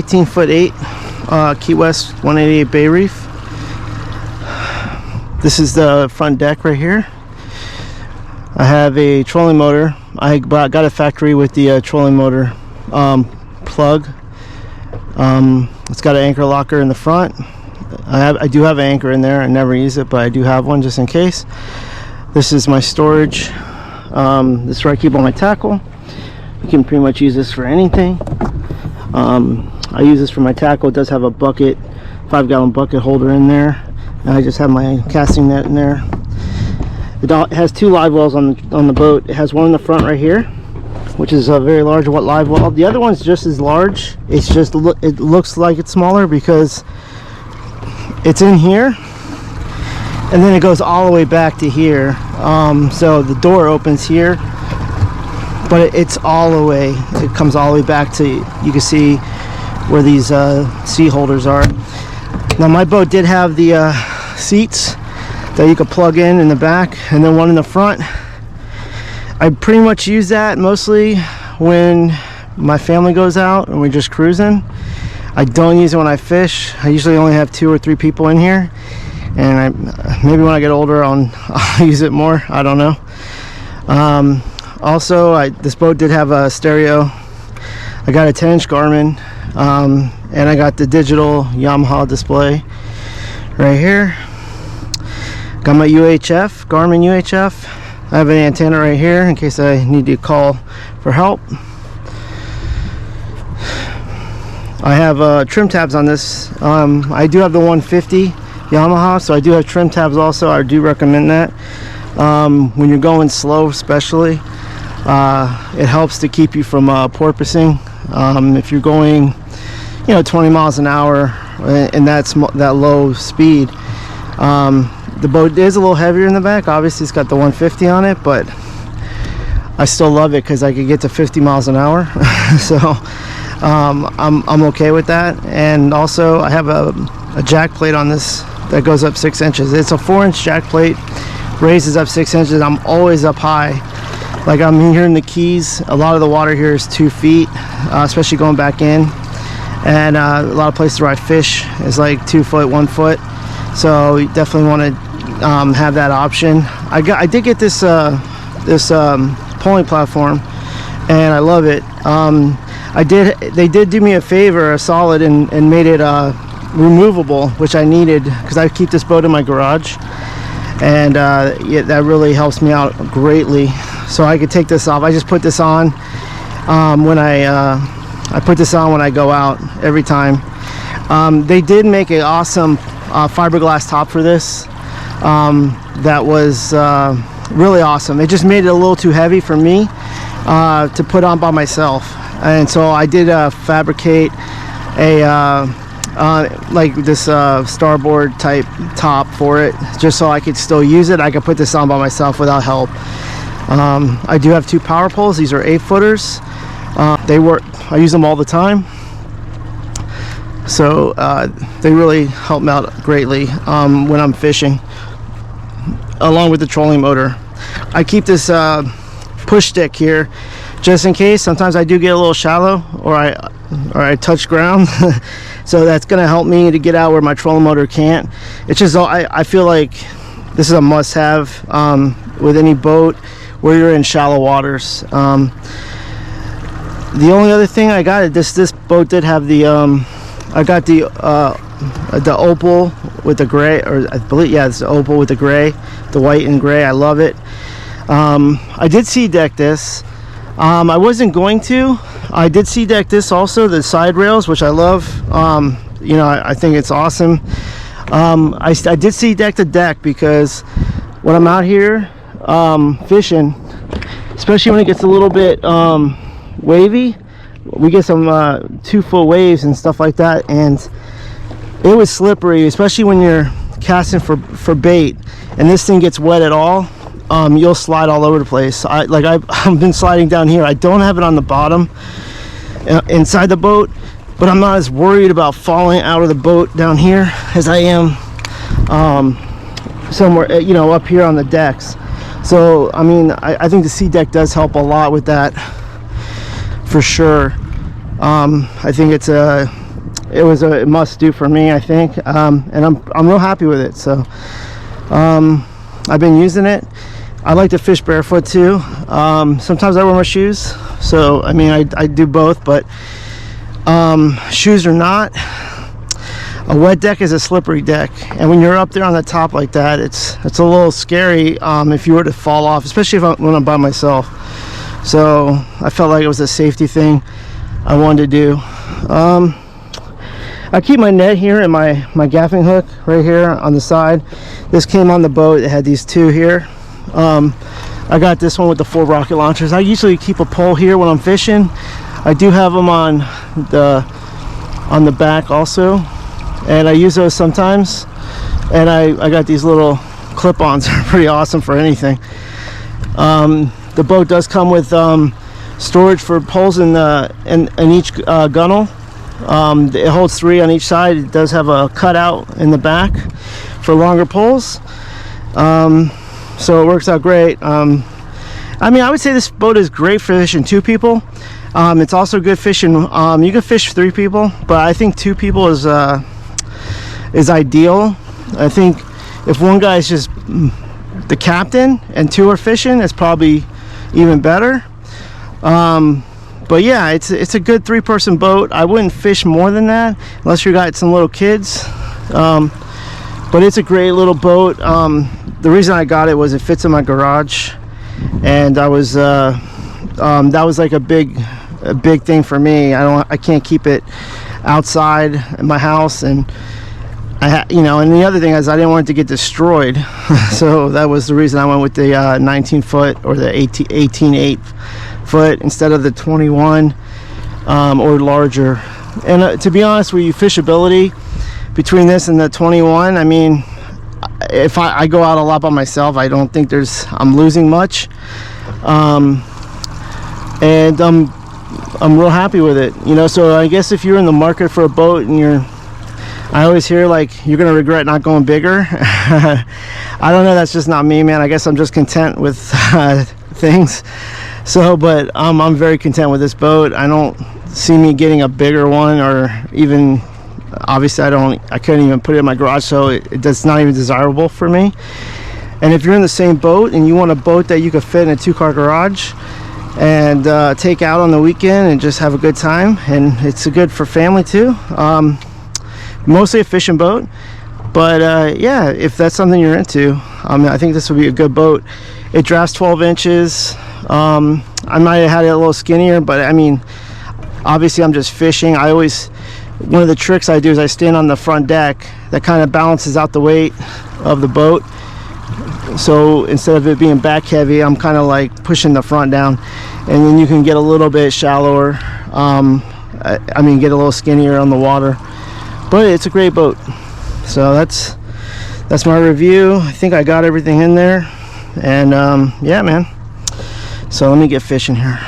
18'8" Key West 188 Bay Reef. This is the front deck right here. I have a trolling motor. I got a factory with the trolling motor plug. It's got an anchor locker in the front. I do have an anchor in there. I never use it, but I do have one just in case. This is my storage. This is where I keep all my tackle. You can pretty much use this for anything. I use this for my tackle. It does have a bucket, 5-gallon bucket holder in there. And I just have my casting net in there. It has 2 live wells on the boat. It has one in the front right here, which is a very large live well. The other one's just as large. It's just it looks like it's smaller because it's in here, and then it goes all the way back to here. So the door opens here, but it's all the way. It comes all the way back to, you can see where these seat holders are. Now my boat did have the seats that you could plug in the back, and then one in the front. I pretty much use that mostly when my family goes out and we're just cruising. I don't use it when I fish. I usually only have 2 or 3 people in here, and maybe when I get older I'll use it more. I don't know. Also, this boat did have a stereo. I got a 10-inch Garmin, and I got the digital Yamaha display right here. Got my UHF, Garmin UHF. I have an antenna right here in case I need to call for help. I have trim tabs on this. I do have the 150 Yamaha, so I do have trim tabs also. I do recommend that when you're going slow, especially. It helps to keep you from porpoising. If you're going, 20 miles an hour and that low speed, the boat is a little heavier in the back. Obviously, it's got the 150 on it, but I still love it because I could get to 50 miles an hour. So I'm okay with that. And also, I have a jack plate on this that goes up 6 inches. It's a 4-inch jack plate, raises up 6 inches. I'm always up high. Like I'm here in the Keys, a lot of the water here is 2 feet, especially going back in. And a lot of places where I fish is like 2 foot, 1 foot. So you definitely want to have that option. I did get this pulling platform, and I love it. They did do me a favor, a solid, and made it removable, which I needed because I keep this boat in my garage, and yeah, that really helps me out greatly. So I could take this off. I just put this on when I put this on when I go out every time. They did make an awesome fiberglass top for this that was really awesome. It just made it a little too heavy for me to put on by myself, and so I did fabricate a like this starboard type top for it, just so I could still use it. I could put this on by myself without help. I do have 2 power poles. These are 8-footers. They work. I use them all the time, so they really help me out greatly when I'm fishing, along with the trolling motor. I keep this push stick here just in case. Sometimes I do get a little shallow, or I touch ground. So that's going to help me to get out where my trolling motor can't. It's just I feel like this is a must-have with any boat where you're in shallow waters. The only other thing I got, this boat did have the I got the opal with the gray, or I believe, yeah, it's the opal with the gray, the white and gray. I love it. I did sea deck this. I wasn't going to. I did sea deck this also, the side rails, which I love. I think it's awesome. I did sea deck the deck because when I'm out here fishing, especially when it gets a little bit wavy, we get some 2-foot waves and stuff like that, and it was slippery, especially when you're casting for bait and this thing gets wet at all. You'll slide all over the place. I've been sliding down here. I don't have it on the bottom inside the boat, but I'm not as worried about falling out of the boat down here as I am somewhere up here on the decks. So I mean, I think the sea deck does help a lot with that, for sure. I think it's it was a must do for me, I think, and I'm real happy with it. So I've been using it. I like to fish barefoot too. Sometimes I wear my shoes, so I mean I do both, but shoes or not, a wet deck is a slippery deck, and when you're up there on the top like that, it's a little scary if you were to fall off, especially when I'm by myself. So I felt like it was a safety thing I wanted to do. I keep my net here and my gaffing hook right here on the side. This came on the boat. It had these two here. I got this one with the 4 rocket launchers. I usually keep a pole here when I'm fishing. I do have them on the back also, and I use those sometimes. And I got these little clip-ons. They're pretty awesome for anything. The boat does come with storage for poles in each gunnel. It holds 3 on each side. It does have a cutout in the back for longer poles. So it works out great. I mean, I would say this boat is great for fishing 2 people. It's also good fishing. You can fish 3 people, but I think 2 people is ideal. I think if one guy is just the captain and 2 are fishing, it's probably even better. But yeah, it's a good 3-person boat. I wouldn't fish more than that unless you got some little kids. But it's a great little boat. The reason I got it was it fits in my garage, and I was that was like a big thing for me. I can't keep it outside in my house, and you know, and the other thing is I didn't want it to get destroyed. So that was the reason I went with the 19 foot or the 18.8 foot instead of the 21 or larger. And to be honest with you, fishability between this and the 21, I mean, if I go out a lot by myself, I don't think I'm losing much. And I'm real happy with it, you know. So I guess if you're in the market for a boat and I always hear like you're gonna regret not going bigger. I don't know, that's just not me, man. I guess I'm just content with things. So but I'm very content with this boat. I don't see me getting a bigger one, or even obviously I couldn't even put it in my garage, so it's not even desirable for me. And if you're in the same boat and you want a boat that you could fit in a 2-car garage and take out on the weekend and just have a good time, and it's good for family too. Mostly a fishing boat, but yeah, if that's something you're into, I think this would be a good boat. It drafts 12 inches. I might have had it a little skinnier, but I mean, obviously I'm just fishing. One of the tricks I do is I stand on the front deck. That kind of balances out the weight of the boat. So instead of it being back heavy, I'm kind of like pushing the front down, and then you can get a little bit shallower. I mean, get a little skinnier on the water. But it's a great boat. So that's my review. I think I got everything in there, and yeah, man. So let me get fishing here.